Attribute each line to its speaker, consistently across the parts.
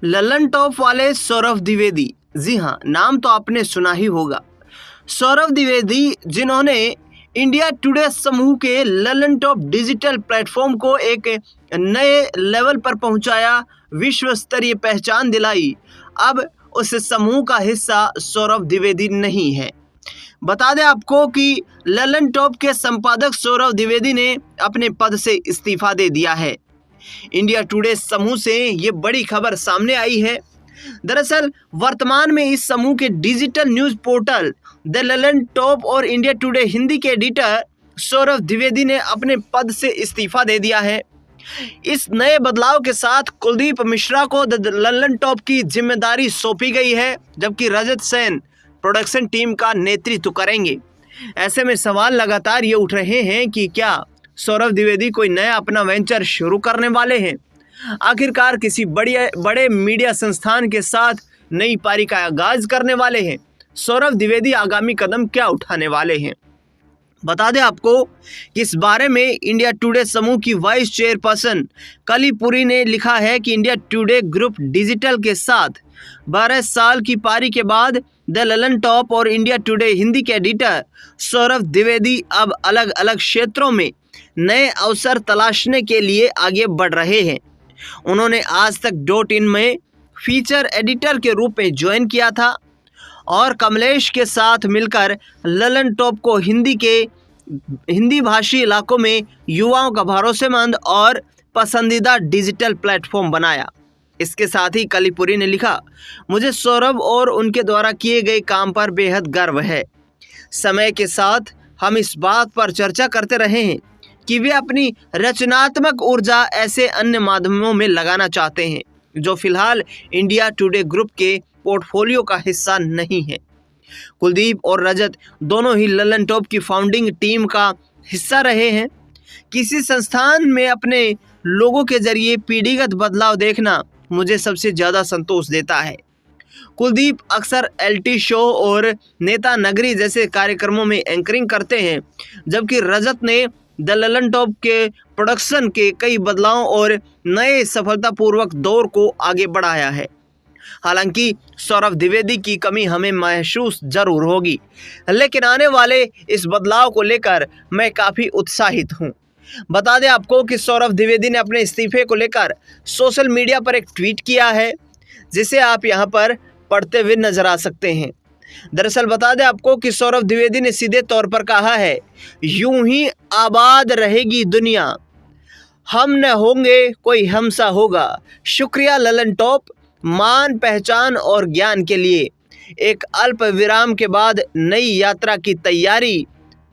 Speaker 1: Lalan top वाले सौरभ द्विवेदी, जी हाँ, नाम तो आपने सुना ही होगा। सौरभ द्विवेदी जिन्होंने इंडिया टुडे समूह के ललन टॉप डिजिटल प्लेटफॉर्म को एक नए लेवल पर पहुंचाया, विश्व स्तरीय पहचान दिलाई। अब उस समूह का हिस्सा सौरभ द्विवेदी नहीं है। बता दें आपको कि ललन टॉप के संपादक सौरभ द्विवेदी ने अपने पद से इस्तीफा दे दिया है। इंडिया टुडे समूह से ये बड़ी खबर सामने आई है। दरअसल वर्तमान में इस समूह के digital news portal the Lalan top और इंडिया टुडे हिंदी के एडिटर सौरभ द्विवेदी ने अपने पद से इस्तीफा दे दिया है। इस नए बदलाव के साथ कुलदीप मिश्रा को द ललन टॉप की जिम्मेदारी सौंपी गई है, जबकि रजत सेन प्रोडक्शन टीम का नेतृत्व करेंगे। ऐसे में सवाल लगातार ये उठ रहे हैं कि क्या सौरभ द्विवेदी कोई नया अपना वेंचर शुरू करने वाले हैं। आखिरकार किसी बड़े मीडिया संस्थान के साथ नई पारी का आगाज करने वाले हैं। सौरभ द्विवेदी आगामी कदम क्या उठाने वाले हैं, बता दें आपको कि इस बारे में इंडिया टुडे समूह की वाइस चेयरपर्सन कलीपुरी ने लिखा है कि इंडिया टुडे ग्रुप डिजिटल के साथ 12 साल की पारी के बाद द ललन टॉप और इंडिया टुडे हिंदी के एडिटर सौरभ द्विवेदी अब अलग अलग क्षेत्रों में नए अवसर तलाशने के लिए आगे बढ़ रहे हैं। उन्होंने आज तक .in में फीचर एडिटर के रूप में ज्वाइन किया था और कमलेश के साथ मिलकर ललन टॉप को हिंदी भाषी इलाकों में युवाओं का भरोसेमंद और पसंदीदा डिजिटल प्लेटफॉर्म बनाया। इसके साथ ही कलीपुरी ने लिखा, मुझे सौरभ और उनके द्वारा किए गए काम पर बेहद गर्व है। समय के साथ हम इस बात पर चर्चा करते रहे हैं कि वे अपनी रचनात्मक ऊर्जा ऐसे अन्य माध्यमों में लगाना चाहते हैं जो फिलहाल इंडिया टुडे ग्रुप के पोर्टफोलियो का हिस्सा नहीं है। कुलदीप और रजत दोनों ही ललन टॉप की फाउंडिंग टीम का हिस्सा रहे हैं। किसी संस्थान में अपने लोगों के जरिए पीढ़ीगत बदलाव देखना मुझे सबसे ज़्यादा संतोष देता है। कुलदीप अक्सर LT शो और नेता नगरी जैसे कार्यक्रमों में एंकरिंग करते हैं, जबकि रजत ने द ललन टॉप के प्रोडक्शन के कई बदलावों और नए सफलतापूर्वक दौर को आगे बढ़ाया है। हालांकि सौरभ द्विवेदी की कमी हमें महसूस जरूर होगी, लेकिन आने वाले इस बदलाव को लेकर मैं काफ़ी उत्साहित हूं। बता दें आपको कि सौरभ द्विवेदी ने अपने इस्तीफे को लेकर सोशल मीडिया पर एक ट्वीट किया है, जिसे आप यहां पर पढ़ते हुए नजर आ सकते हैं। दरअसल बता दें आपको कि सौरभ द्विवेदी ने सीधे तौर पर कहा है, यूं ही आबाद रहेगी दुनिया, हम न होंगे कोई हमसा होगा। शुक्रिया ललन टॉप, मान पहचान और ज्ञान के लिए। एक अल्प विराम के बाद नई यात्रा की तैयारी,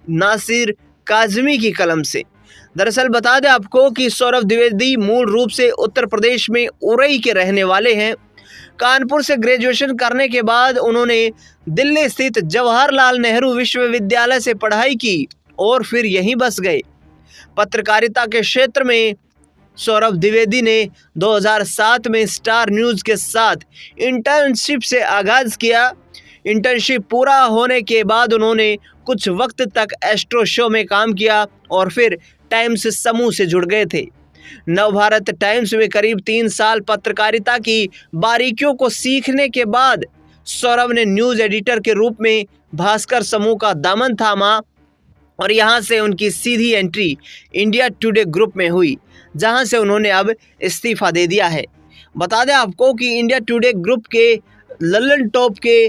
Speaker 1: नासिर काजमी की कलम से। दरअसल बता दें आपको कि सौरभ द्विवेदी मूल रूप से उत्तर प्रदेश में उरई के रहने वाले हैं। कानपुर से ग्रेजुएशन करने के बाद उन्होंने दिल्ली स्थित जवाहरलाल नेहरू विश्वविद्यालय से पढ़ाई की और फिर यहीं बस गए। पत्रकारिता के क्षेत्र में सौरभ द्विवेदी ने 2007 में स्टार न्यूज़ के साथ इंटर्नशिप से आगाज़ किया। इंटर्नशिप पूरा होने के बाद उन्होंने कुछ वक्त तक एस्ट्रो शो में काम किया और फिर टाइम्स समूह से जुड़ गए थे। नवभारत टाइम्स में करीब 3 साल पत्रकारिता की बारीकियों को सीखने के बाद सौरभ ने न्यूज़ एडिटर के रूप में भास्कर समूह का दामन थामा और यहां से उनकी सीधी एंट्री इंडिया टुडे ग्रुप में हुई, जहां से उन्होंने अब इस्तीफा दे दिया है। बता दें आपको कि इंडिया टुडे ग्रुप के ललन टॉप के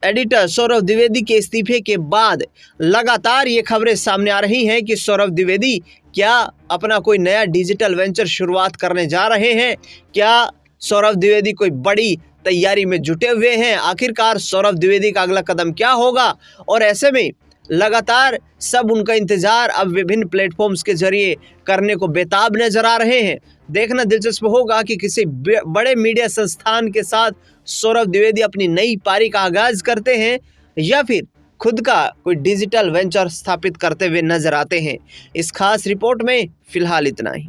Speaker 1: एडिटर सौरभ द्विवेदी के इस्तीफे के बाद लगातार ये खबरें सामने आ रही हैं कि सौरभ द्विवेदी क्या अपना कोई नया डिजिटल वेंचर शुरुआत करने जा रहे हैं। क्या सौरभ द्विवेदी कोई बड़ी तैयारी में जुटे हुए हैं। आखिरकार सौरभ द्विवेदी का अगला कदम क्या होगा, और ऐसे में लगातार सब उनका इंतजार अब विभिन्न प्लेटफॉर्म्स के जरिए करने को बेताब नजर आ रहे हैं। देखना दिलचस्प होगा कि किसी बड़े मीडिया संस्थान के साथ सौरभ द्विवेदी अपनी नई पारी का आगाज करते हैं या फिर खुद का कोई डिजिटल वेंचर स्थापित करते हुए नजर आते हैं। इस खास रिपोर्ट में फिलहाल इतना ही।